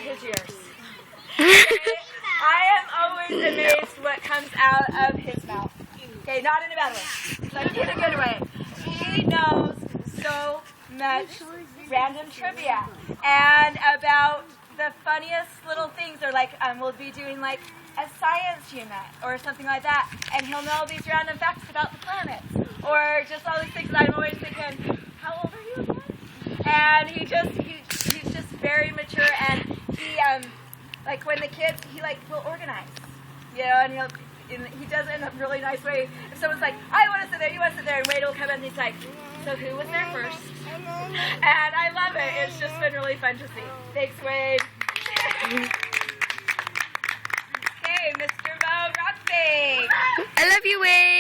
his ears. I am always amazed what comes out of his mouth. Okay, not in a bad way, but in a good way. He knows so much random trivia and about the funniest little things, or like we'll be doing like a science unit or something like that, and he'll know these random facts about the planets or just all these things. I'm always thinking, how old are you again? And he's just very mature, and he like when the kids, he like will organize, you know, and he does it in a really nice way. If someone's like, I want to sit there, you want to sit there, and Wade will come in and he's like, so who was there first? And I love it. It's just been really fun to see. Thanks, Wade. Okay, Mr. Mo Roxy. I love you, Wade.